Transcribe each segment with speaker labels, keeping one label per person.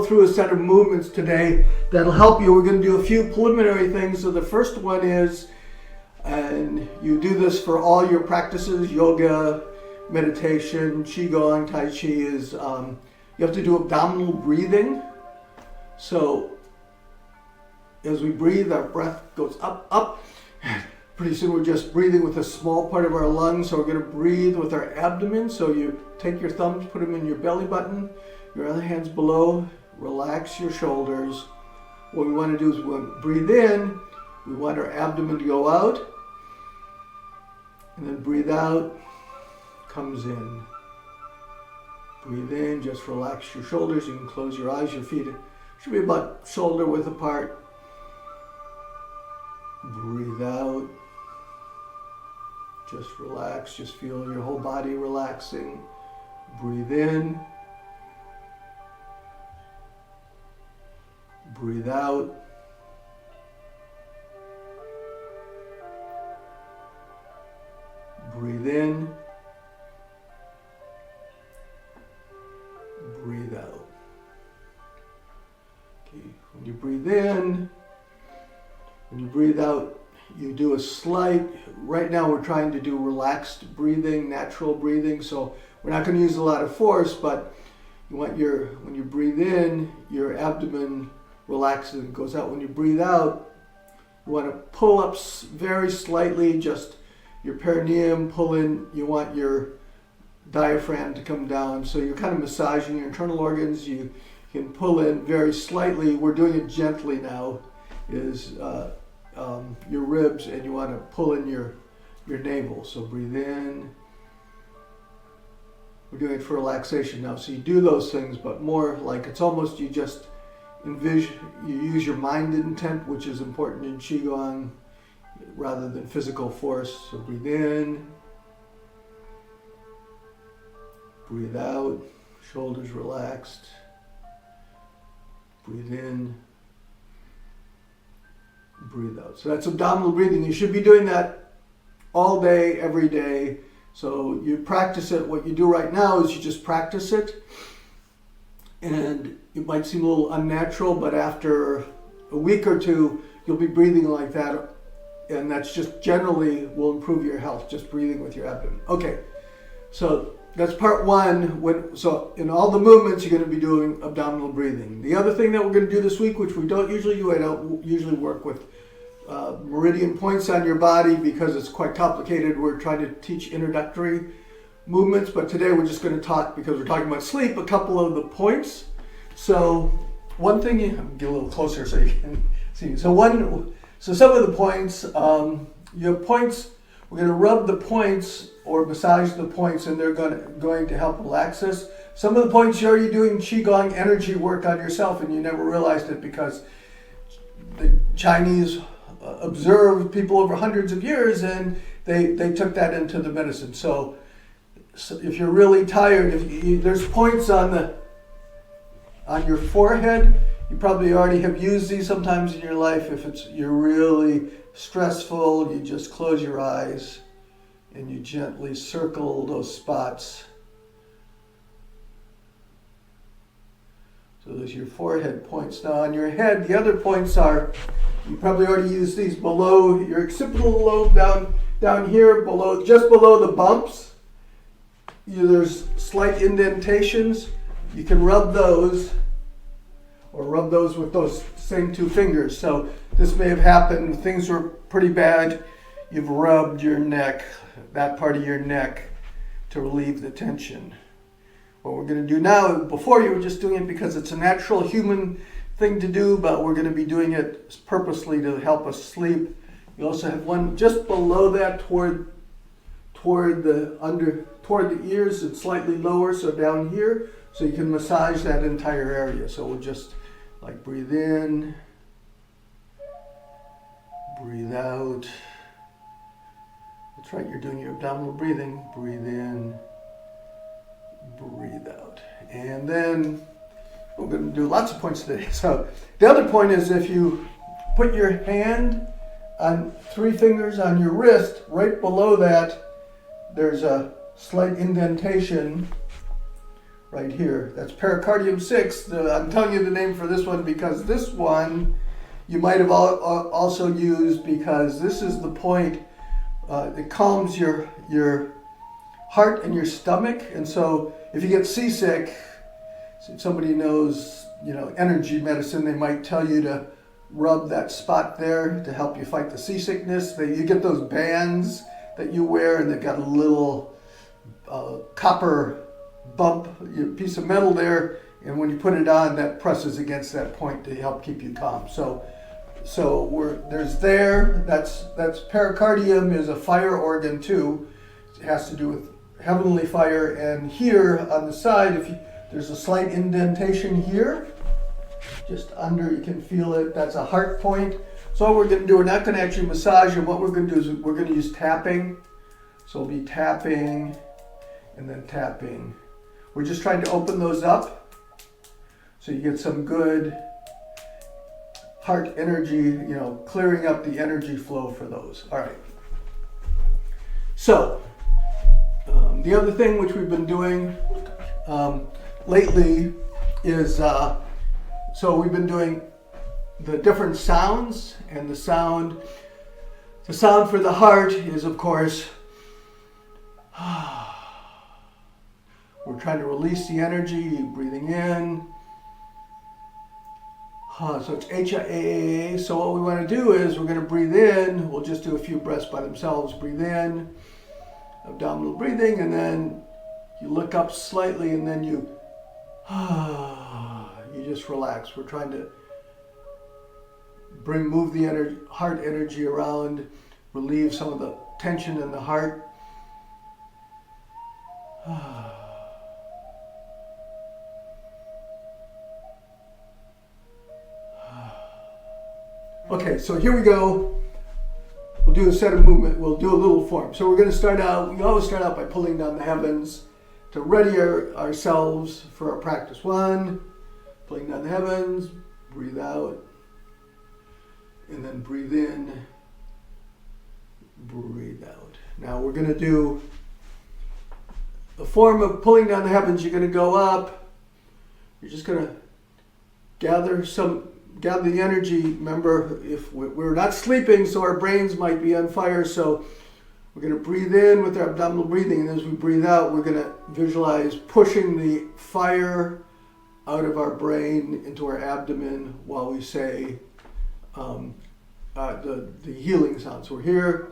Speaker 1: go through a set of movements today that'll help you. We're going to do a few preliminary things. So the first one is, and you do this for all your practices, yoga, meditation, Qigong, Tai Chi, is you have to do abdominal breathing. So as we breathe, our breath goes up, up. Pretty soon we're just breathing with a small part of our lungs, so we're going to breathe with our abdomen. So you take your thumbs, put them in your belly button, your other hands below, relax your shoulders. What we want to do is we want to breathe in, we want our abdomen to go out, and then breathe out, comes in. Breathe in, just relax your shoulders. You can close your eyes, your feet should be about shoulder width apart. Breathe out. Just relax, just feel your whole body relaxing. Breathe in. Breathe out. Breathe in. Breathe out. Okay, when you breathe in, when you breathe out, you do a slight, right now we're trying to do relaxed breathing, natural breathing, so we're not going to use a lot of force, but you want when you breathe in, your abdomen relaxes and goes out. When you breathe out, you want to pull up very slightly, just your perineum, pull in, you want your diaphragm to come down, so you're kind of massaging your internal organs. You can pull in very slightly, we're doing it gently now, is your ribs, and you want to pull in your navel. So breathe in. We're doing it for relaxation now. So you do those things, but more like it's almost you just envision, you use your mind intent, which is important in Qigong, rather than physical force. So breathe in. Breathe out. Shoulders relaxed. Breathe in. Breathe out. So that's abdominal breathing. You should be doing that all day, every day. So you practice it. What you do right now is you just practice it. And it might seem a little unnatural, but after a week or two, you'll be breathing like that. And that's just generally will improve your health, just breathing with your abdomen. Okay, so that's part one. So in all the movements, you're going to be doing abdominal breathing. The other thing that we're going to do this week, which we don't usually do, I don't usually work with meridian points on your body because it's quite complicated. We're trying to teach introductory movements, but today we're just going to talk, because we're talking about sleep, a couple of the points. So one thing, get a little closer so you can see. So some of the points, your points, we're going to rub the points or massage the points, and they're going to help relax us. Some of the points you're already doing Qigong energy work on yourself, and you never realized it because the Chinese observed people over hundreds of years, and they took that into the medicine. So if you're really tired, there's points on your forehead. You probably already have used these sometimes in your life. If you're really stressful, you just close your eyes and you gently circle those spots. So those are your forehead points. Now on your head, the other points are, you probably already used these below your occipital lobe, down here, just below the bumps. There's slight indentations. You can rub those, or rub those with those same two fingers. So this may have happened, things were pretty bad. You've rubbed your neck, that part of your neck, to relieve the tension. What we're going to do now, before you were just doing it because it's a natural human thing to do, but we're going to be doing it purposely to help us sleep. You also have one just below that toward the ears and slightly lower, so down here, so you can massage that entire area. So we'll just breathe in, breathe out. That's right, you're doing your abdominal breathing. Breathe in, breathe out. And then we're going to do lots of points today. So the other point is, if you put your hand on 3 fingers on your wrist, right below that, there's a slight indentation right here. That's pericardium 6. I'm telling you the name for this one because this one you might have also used because this is the point that calms your heart and your stomach. And so if you get seasick, if somebody knows, energy medicine, they might tell you to rub that spot there to help you fight the seasickness. You get those bands that you wear, and they've got a little copper bump, piece of metal there, and when you put it on, that presses against that point to help keep you calm. So that's pericardium is a fire organ too. It has to do with heavenly fire. And here on the side, there's a slight indentation here, just under, you can feel it. That's a heart point. So what we're going to do, we're not going to actually massage them. What we're going to do is we're going to use tapping. So we'll be tapping and then tapping. We're just trying to open those up so you get some good heart energy, clearing up the energy flow for those. All right. So the other thing which we've been doing lately is, so we've been doing the different sounds, and the sound for the heart is, of course, we're trying to release the energy, breathing in. So it's H-I-A-A-A. So what we want to do is we're going to breathe in. We'll just do a few breaths by themselves. Breathe in, abdominal breathing, and then you look up slightly, and then you just relax. We're trying to move the heart energy around, relieve some of the tension in the heart. Okay, so here we go. We'll do a set of movement. We'll do a little form. So we're going to start out, we always start out by pulling down the heavens to ready ourselves for our practice. 1, pulling down the heavens, breathe out, and then breathe in, breathe out. Now we're going to do the form of pulling down the heavens. You're going to go up. You're just going to gather the energy. Remember, if we're not sleeping, so our brains might be on fire. So we're going to breathe in with our abdominal breathing, and as we breathe out, we're going to visualize pushing the fire out of our brain into our abdomen while we say the healing sound. So we're here.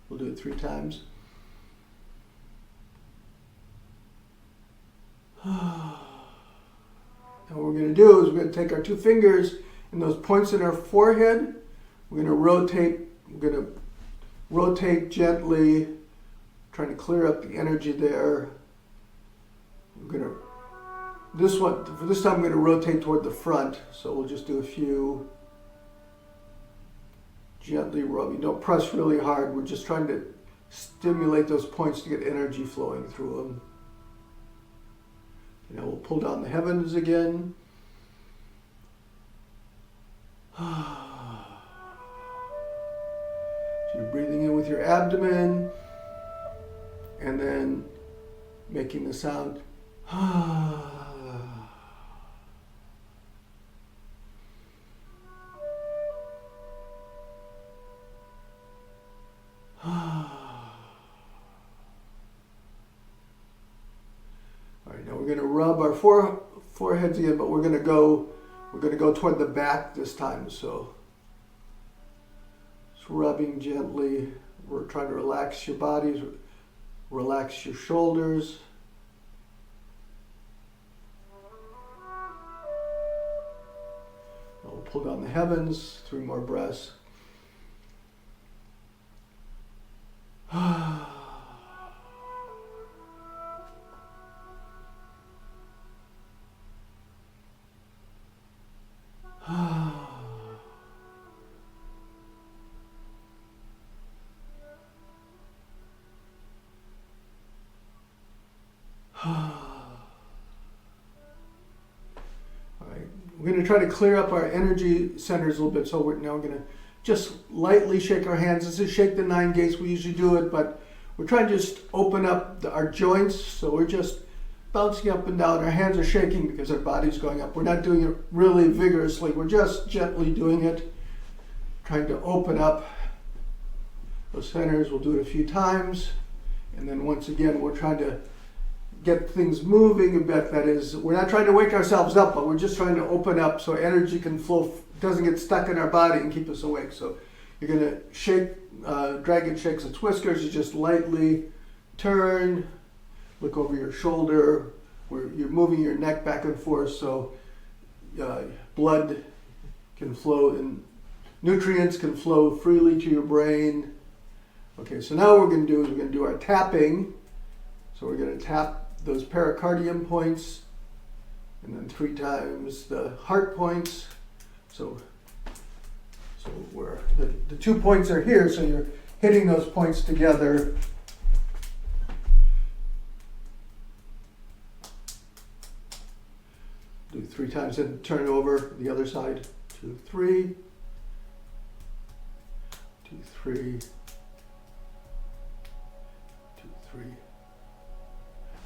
Speaker 1: We'll do it 3 times. And what we're going to do is we're going to take our 2 fingers and those points in our forehead. We're going to rotate gently, trying to clear up the energy there. For this time I'm going to rotate toward the front. So we'll just do a few. Gently rubbing. Don't press really hard. We're just trying to stimulate those points to get energy flowing through them. We'll pull down the heavens again. So you're breathing in with your abdomen and then making the sound. We're going to rub our foreheads again, but we're going to go toward the back this time. So just rubbing gently. We're trying to relax your bodies, relax your shoulders. We'll pull down the heavens. 3 more breaths. we're going to try to clear up our energy centers a little bit. So we're now going to just lightly shake our hands. This is shake the 9 gates. We usually do it, but we're trying to just open up our joints. So we're just bouncing up and down. Our hands are shaking because our body's going up. We're not doing it really vigorously. We're just gently doing it, trying to open up those centers. We'll do it a few times. And then once again, we're trying to get things moving a bit. That is, we're not trying to wake ourselves up, but we're just trying to open up so energy can flow, doesn't get stuck in our body and keep us awake. So you're going to shake, dragon shakes its whiskers. You just lightly turn, look over your shoulder, where you're moving your neck back and forth so blood can flow and nutrients can flow freely to your brain. Okay, so now what we're going to do is we're going to do our tapping. So we're going to tap those pericardium points and then 3 times the heart points. So where the 2 points are here, so you're hitting those points together. Do 3 times and turn over the other side. 2, 3. 2, 3. 2, 3.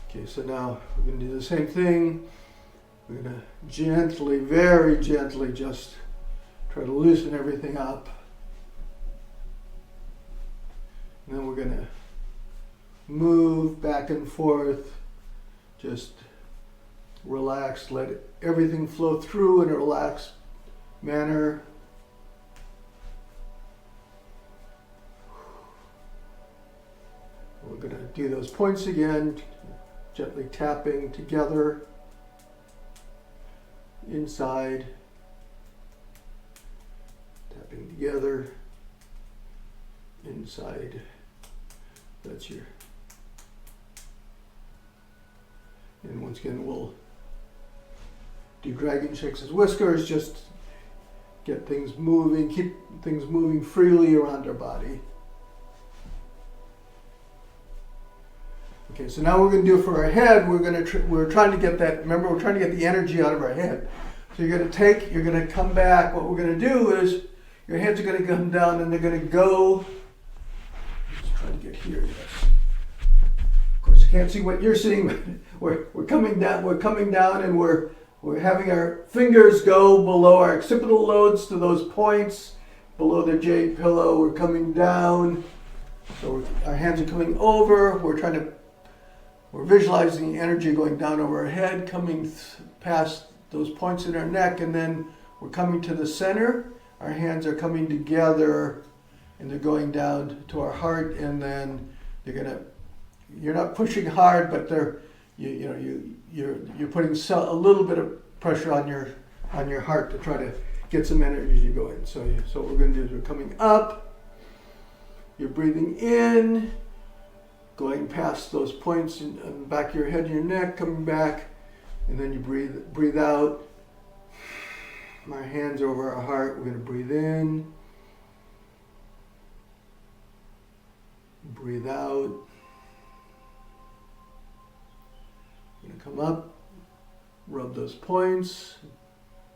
Speaker 1: Okay, so now we're going to do the same thing. We're going to gently, very gently, just try to loosen everything up. And then we're going to move back and forth. Just relax, let everything flow through in a relaxed manner. We're going to do those points again, gently tapping together, inside, tapping together, inside. That's your, and once again we'll do dragon shakes his whiskers, just get things moving, keep things moving freely around our body. Okay, so now we're going to do for our head, we're trying to get that, remember we're trying to get the energy out of our head. So you're going to come back. What we're going to do is your heads are going to come down and they're going to go, let's try to get here, yes. Of course, I can't see what you're seeing, but we're coming down and we're having our fingers go below our occipital lobes to those points, below the jade pillow. We're coming down. So our hands are coming over. We're visualizing the energy going down over our head, coming past those points in our neck, and then we're coming to the center. Our hands are coming together, and they're going down to our heart, and then you're not pushing hard, but you're putting a little bit of pressure on your heart to try to get some energy to go in. So what we're going to do is we're coming up. You're breathing in, going past those points in the back of your head and your neck, coming back, and then you breathe out. My hands are over our heart. We're going to breathe in, breathe out. We're going to come up, rub those points.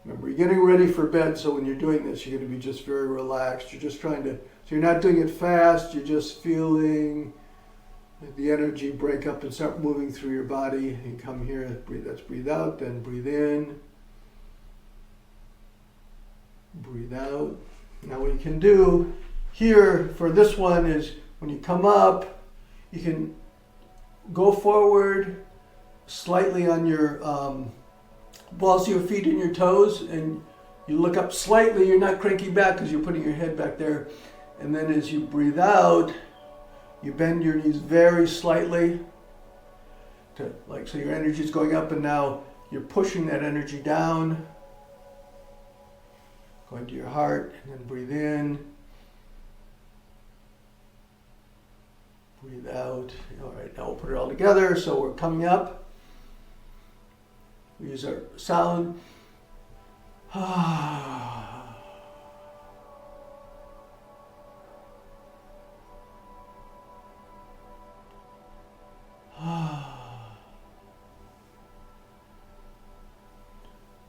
Speaker 1: Remember, you're getting ready for bed, so when you're doing this, you're going to be just very relaxed. You're just trying to, so you're not doing it fast, you're just feeling the energy break up and start moving through your body. And come here, breathe out, then breathe in. Breathe out. Now what you can do here for this one is when you come up, you can go forward slightly on your balls of your feet and your toes, and you look up slightly. You're not cranking back because you're putting your head back there. And then as you breathe out, you bend your knees very slightly, so your energy is going up, and now you're pushing that energy down, going to your heart, and then breathe in, breathe out. All right, now we'll put it all together. So we're coming up. We use our sound.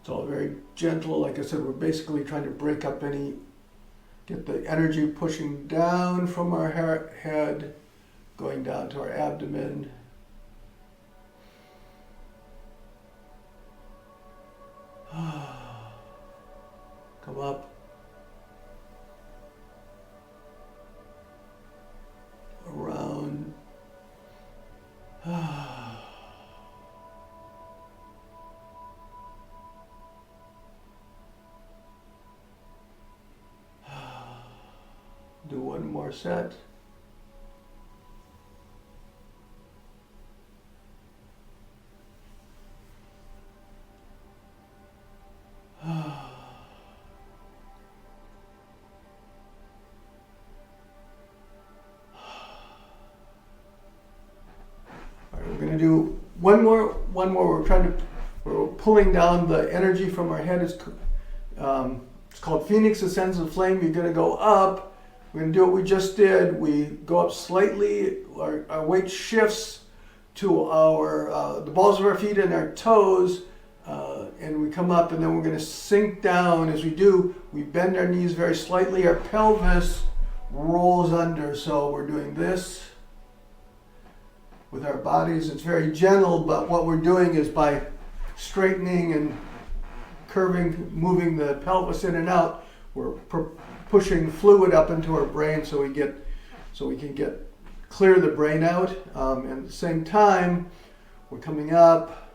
Speaker 1: It's all very gentle. Like I said, we're basically trying to break up get the energy pushing down from our head, going down to our abdomen. Come up. Around. Do one more set. We're going to do one more. We're pulling down the energy from our head. It's called Phoenix Ascends the Flame. You're going to go up. We're going to do what we just did. We go up slightly. Our weight shifts to the balls of our feet and our toes. And we come up, and then we're going to sink down. As we do, we bend our knees very slightly. Our pelvis rolls under. So we're doing this with our bodies. It's very gentle, but what we're doing is by straightening and curving, moving the pelvis in and out, we're pushing fluid up into our brain so we can clear the brain out. And at the same time, we're coming up.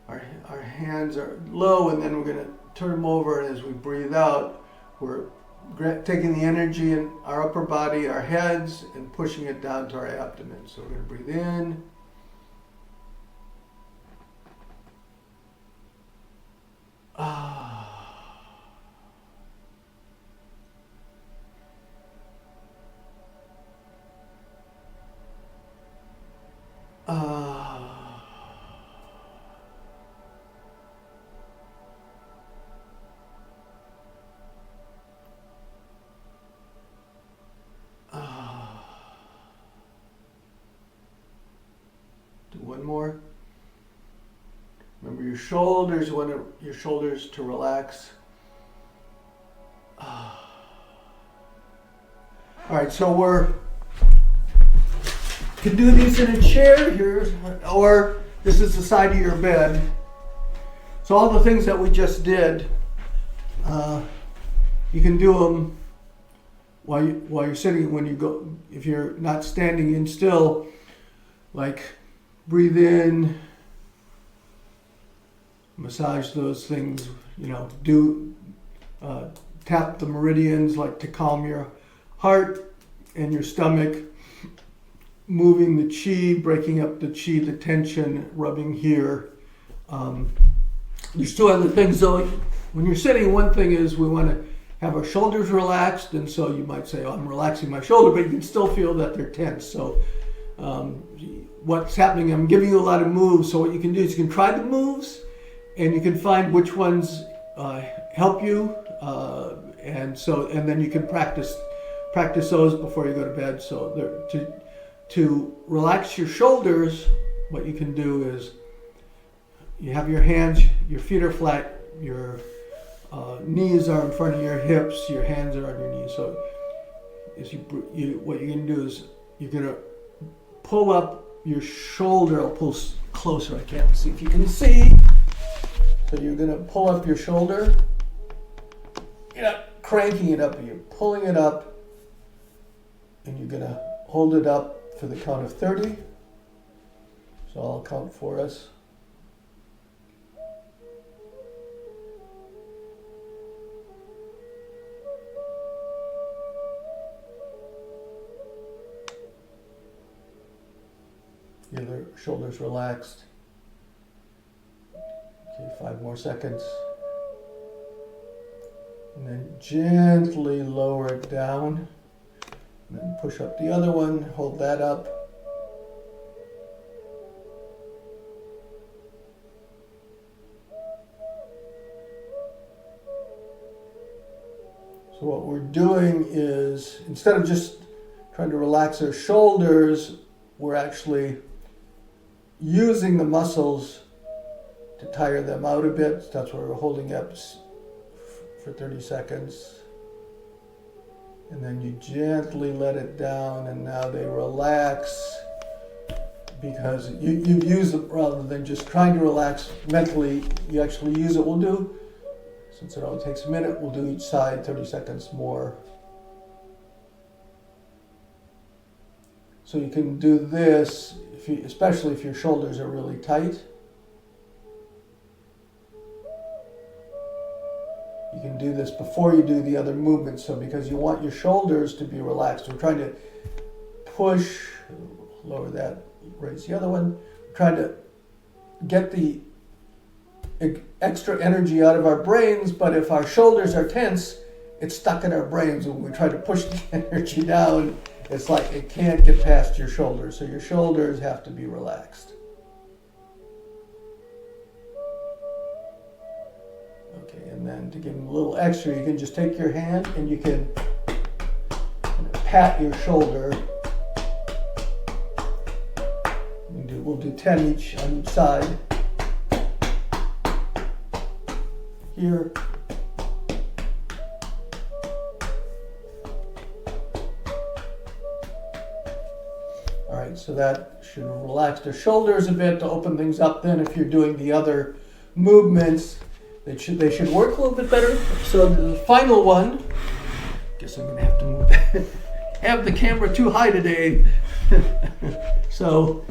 Speaker 1: Our hands are low, and then we're going to turn them over, and as we breathe out, we're taking the energy in our upper body, our heads, and pushing it down to our abdomen. So we're going to breathe in. Do one more. Remember your shoulders. You want your shoulders to relax. All right, so you can do these in a chair here, or this is the side of your bed. So all the things that we just did, you can do them while you're sitting. When you go, if you're not standing in still, like breathe in, massage those things. Do tap the meridians, like to calm your heart and your stomach. Moving the chi, breaking up the chi, the tension, rubbing here. There's two other things though. When you're sitting, one thing is we want to have our shoulders relaxed, and so you might say, I'm relaxing my shoulder, but you can still feel that they're tense. So what's happening, I'm giving you a lot of moves, so what you can do is you can try the moves, and you can find which ones help you, and then you can practice those before you go to bed. So to relax your shoulders, what you can do is you have your hands, your feet are flat, your knees are in front of your hips, your hands are on your knees. So what you're going to do is you're going to pull up your shoulder. I'll pull closer, I can't see if you can see. So you're going to pull up your shoulder. You're not cranking it up, but you're pulling it up, and you're going to hold it up for the count of 30. So I'll count for us. The other shoulder's relaxed. Okay, 5 more seconds. And then gently lower it down. And then push up the other one, hold that up. So what we're doing is, instead of just trying to relax our shoulders, we're actually using the muscles to tire them out a bit. That's why we're holding up for 30 seconds. And then you gently let it down, and now they relax because you've used it rather than just trying to relax mentally. You actually use it. We'll do, since it only takes a minute, we'll do each side 30 seconds more. So you can do this, especially if your shoulders are really tight. You can do this before you do the other movements, so because you want your shoulders to be relaxed. We're trying to push, lower that, raise the other one. We're trying to get the extra energy out of our brains, but if our shoulders are tense, it's stuck in our brains. When we try to push the energy down, it's like it can't get past your shoulders. So your shoulders have to be relaxed. Okay, and then to give them a little extra, you can just take your hand and you can pat your shoulder. We'll do 10 each on each side. Here. All right, so that should relax their shoulders a bit to open things up. Then if you're doing the other movements, they should work a little bit better. So the final one, guess I'm gonna have to move have the camera too high today. So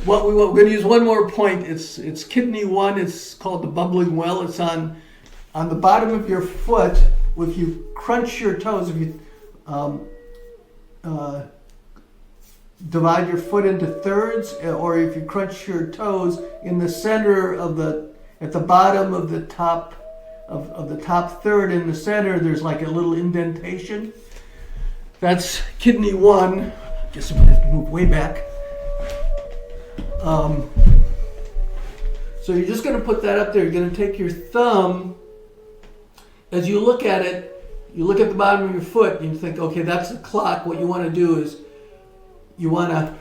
Speaker 1: we're going to use one more point. It's kidney 1. It's called the bubbling well. It's on the bottom of your foot. If you crunch your toes, if you divide your foot into thirds, or if you crunch your toes in the center at the bottom of the top of the top third in the center, there's like a little indentation. That's kidney 1. Guess I'm gonna have to move way back. So you're just going to put that up there. You're going to take your thumb, as you look at it, you look at the bottom of your foot and you think, okay, that's the clock. What you want to do is you want to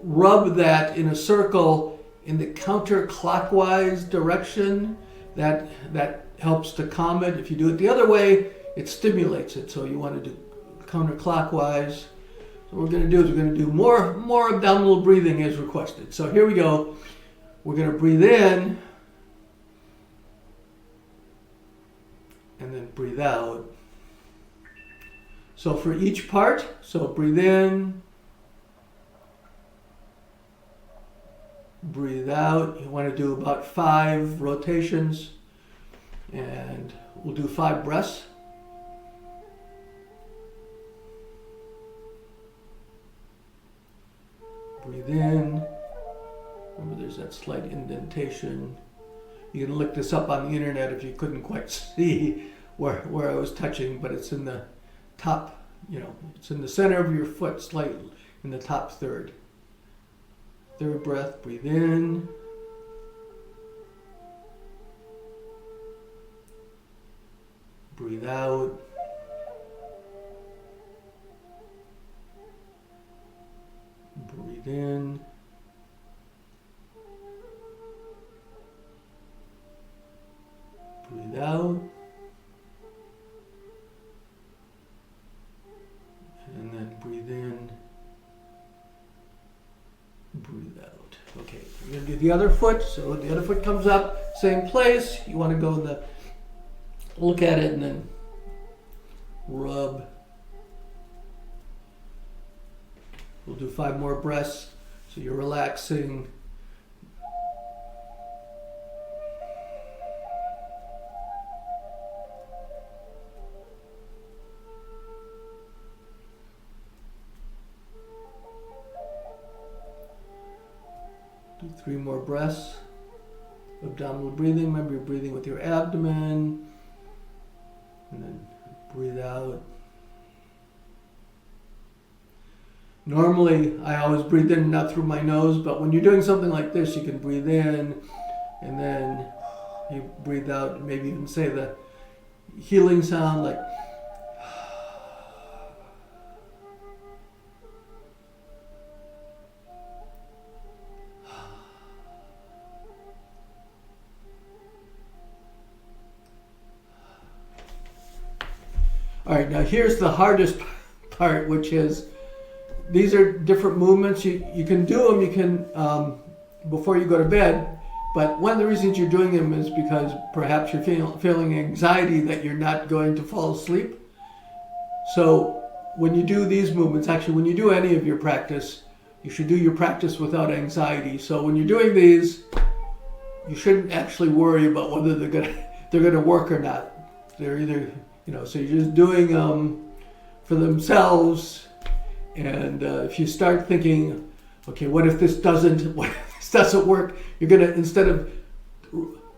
Speaker 1: rub that in a circle in the counterclockwise direction. That helps to calm it. If you do it the other way, it stimulates it. So you want to do counterclockwise. So what we're going to do is we're going to do more abdominal breathing as requested. So here we go. We're going to breathe in and then breathe out. So for each part, so breathe in, breathe out. You want to do about 5 rotations, and we'll do 5 breaths. Breathe in. Remember, there's that slight indentation. You can look this up on the internet if you couldn't quite see where I was touching, but it's in the top, it's in the center of your foot, slightly in the top third. Third breath, breathe in. Breathe out. Breathe in. Breathe out. And then breathe in. Breathe out. Okay, we're going to do the other foot. So the other foot comes up, same place. You want to go look at it and then rub. We'll do 5 more breaths. So you're relaxing. Do 3 more breaths. Abdominal breathing. Remember, you're breathing with your abdomen. And then breathe out. Normally, I always breathe in and out through my nose, but when you're doing something like this, you can breathe in and then you breathe out, maybe even say the healing sound like All right, now here's the hardest part, which is these are different movements. You can do them, you can, before you go to bed, but one of the reasons you're doing them is because perhaps you're feeling anxiety that you're not going to fall asleep. So when you do these movements, actually when you do any of your practice, you should do your practice without anxiety. So when you're doing these, you shouldn't actually worry about whether they're gonna work or not. They're either, so you're just doing them for themselves. And if you start thinking, okay, what if this doesn't work? You're gonna, instead of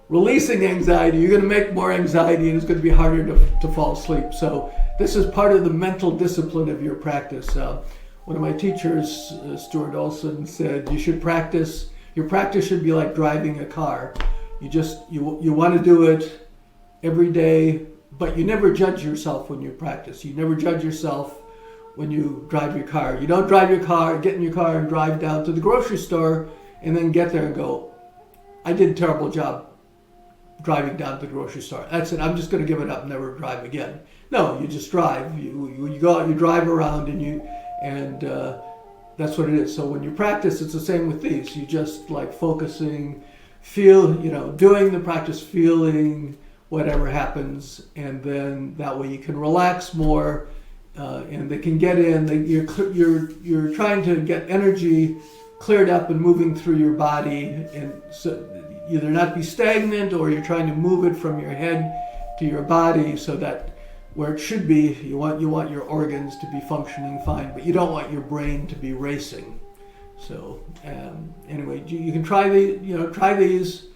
Speaker 1: releasing anxiety, you're gonna make more anxiety, and it's gonna be harder to fall asleep. So this is part of the mental discipline of your practice. One of my teachers, Stuart Olson, said you should practice. Your practice should be like driving a car. You want to do it every day, but you never judge yourself when you practice. You never judge yourself when you drive your car. You don't drive your car, get in your car and drive down to the grocery store and then get there and go, I did a terrible job driving down to the grocery store. That's it, I'm just going to give it up and never drive again. No, you just drive. You go out, you drive around, and that's what it is. So when you practice, it's the same with these. You just like focusing, doing the practice, feeling whatever happens, and then that way you can relax more, and they can get in. You're trying to get energy cleared up and moving through your body, and so either not be stagnant, or you're trying to move it from your head to your body, so that where it should be, you want your organs to be functioning fine, but you don't want your brain to be racing. So anyway, you can try these.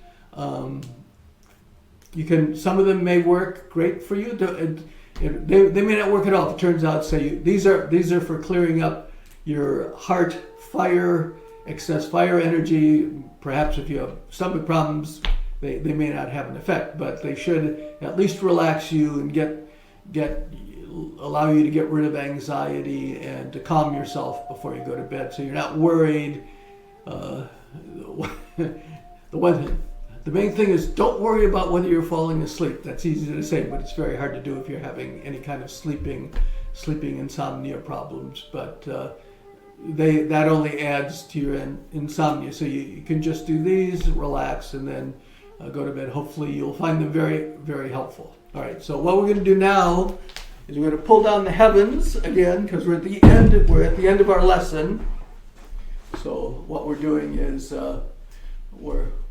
Speaker 1: You can. Some of them may work great for you. They may not work at all. If it turns out, these are for clearing up your heart fire, excess fire energy. Perhaps if you have stomach problems, they may not have an effect, but they should at least relax you and allow you to get rid of anxiety and to calm yourself before you go to bed, so you're not worried. The main thing is, don't worry about whether you're falling asleep. That's easy to say, but it's very hard to do if you're having any kind of sleeping insomnia problems. But that only adds to your insomnia. So you can just do these, relax, and then go to bed. Hopefully you'll find them very, very helpful. All right, so what we're going to do now is we're going to pull down the heavens again, because we're at the end of our lesson. So what we're doing is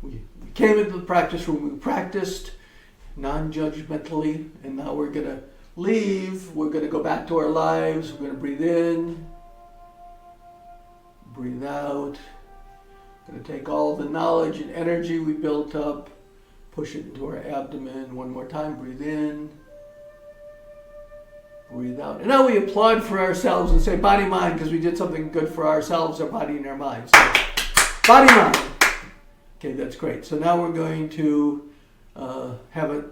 Speaker 1: we came into the practice room, we practiced non-judgmentally, and now we're going to leave. We're going to go back to our lives. We're going to breathe in, breathe out. We're going to take all the knowledge and energy we built up, push it into our abdomen. One more time, breathe in, breathe out. And now we applaud for ourselves and say body, mind, because we did something good for ourselves, our body and our mind. So, body, mind. Okay, that's great. So now we're going to have a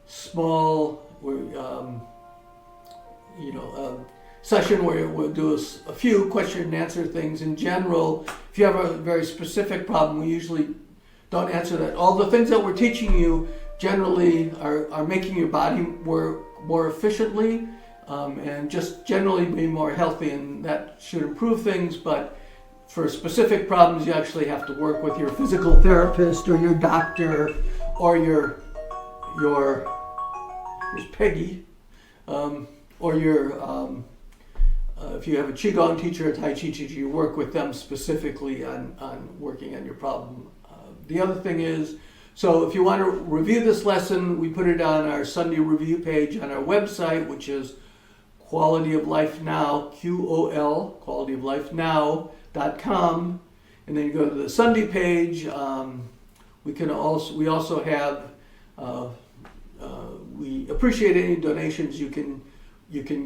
Speaker 1: small, session where we'll do a few question and answer things. In general, if you have a very specific problem, we usually don't answer that. All the things that we're teaching you generally are making your body work more efficiently, and just generally be more healthy, and that should improve things. But for specific problems, you actually have to work with your physical therapist or your doctor or your here's Peggy, or your if you have a Qigong teacher, a Tai Chi teacher, you work with them specifically on working on your problem. The other thing is, so if you want to review this lesson, we put it on our Sunday review page on our website, which is Quality of Life Now, QOL, qualityoflifenow.com, and then you go to the Sunday page. We also have, we appreciate any donations you can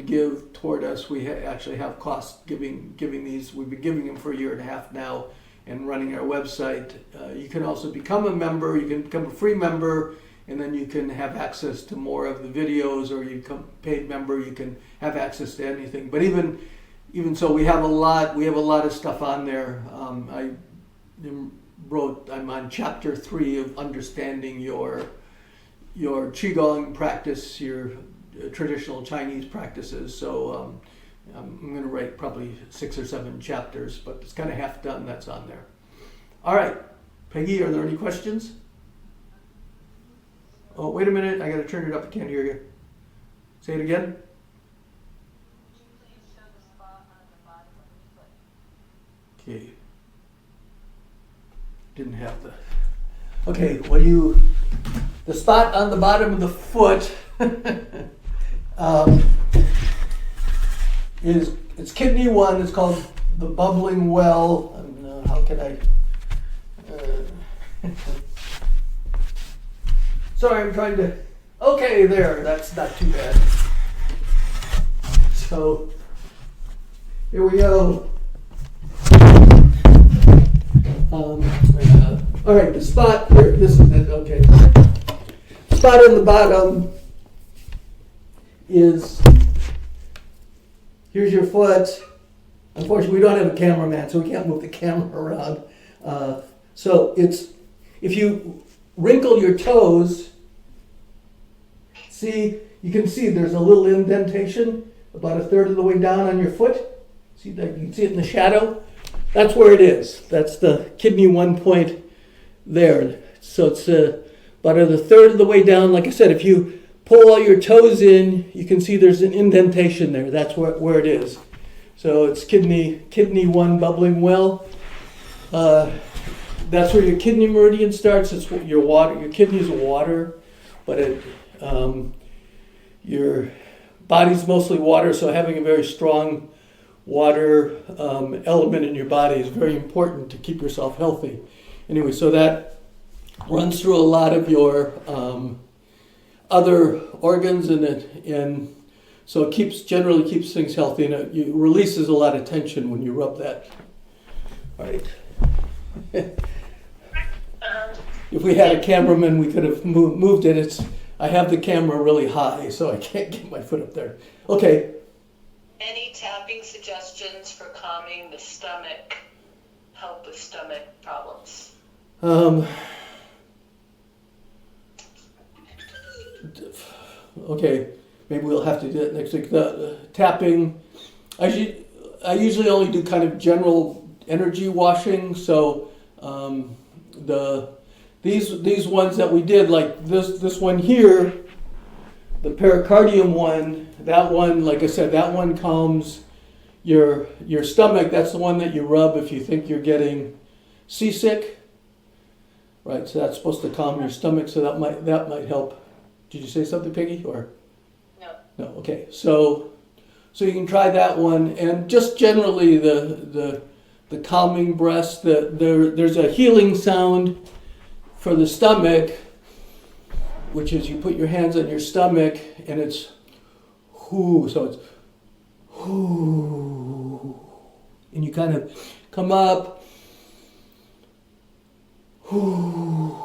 Speaker 1: give toward us. We actually have costs giving these. We've been giving them for a year and a half now and running our website. You can also become a member. You can become a free member, and then you can have access to more of the videos, or you become a paid member, you can have access to anything. But even so, we have a lot of stuff on there. I'm on chapter 3 of understanding your Qigong practice, your traditional Chinese practices. So I'm going to write probably 6 or 7 chapters, but it's kind of half done. That's on there. All right, Peggy, are there any questions? Oh, wait a minute. I got to turn it up. I can't hear you. Say it again. Okay. Didn't have the. Okay, the spot on the bottom of the foot it's kidney 1. It's called the bubbling well. And, how can I? Sorry, I'm trying to. Okay, there. That's not too bad. So here we go. All right, the spot here. This is it. Okay. The spot on the bottom is. Here's your foot. Unfortunately, we don't have a cameraman, so we can't move the camera around. So it's if you wrinkle your toes. See, you can see there's a little indentation about 1/3 of the way down on your foot. See that? You can see it in the shadow. That's where it is. That's the kidney 1 point there. So it's about 1/3 of the way down. Like I said, if you pull all your toes in, you can see there's an indentation there. That's where it is. So it's kidney 1 bubbling well. That's where your kidney meridian starts. It's your water. Your kidney is water, but your body's mostly water. So having a very strong water element in your body is very important to keep yourself healthy. Anyway, so that runs through a lot of your other organs, and so it generally keeps things healthy, and it releases a lot of tension when you rub that. All right. If we had a cameraman, we could have moved it. I have the camera really high, so I can't get my foot up there. Okay.
Speaker 2: Any tapping suggestions for calming the stomach, help with stomach problems?
Speaker 1: Okay, maybe we'll have to do it next week. The tapping, I usually only do kind of general energy washing. So these ones that we did, like this one here, the pericardium one, that one, like I said, that one calms your stomach. That's the one that you rub if you think you're getting seasick. Right, so that's supposed to calm your stomach, so that might help. Did you say something, Peggy? Or
Speaker 2: no?
Speaker 1: No. Okay. So you can try that one, and just generally the calming breaths. There's a healing sound for the stomach, which is you put your hands on your stomach, and it's whoo. So it's whoo, and you kind of come up. And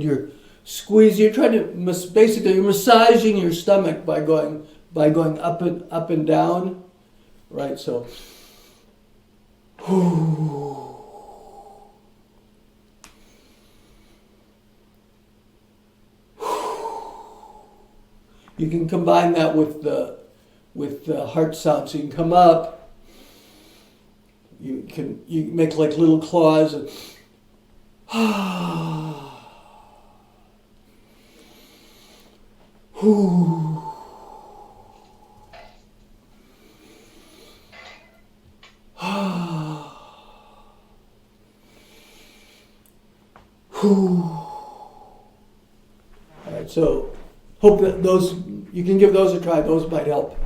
Speaker 1: you're trying to basically you're massaging your stomach by going up and down, right? So, you can combine that with the heart sound. So you can come up. You make like little claws and. All right, so hope that you can give those a try. Those might help.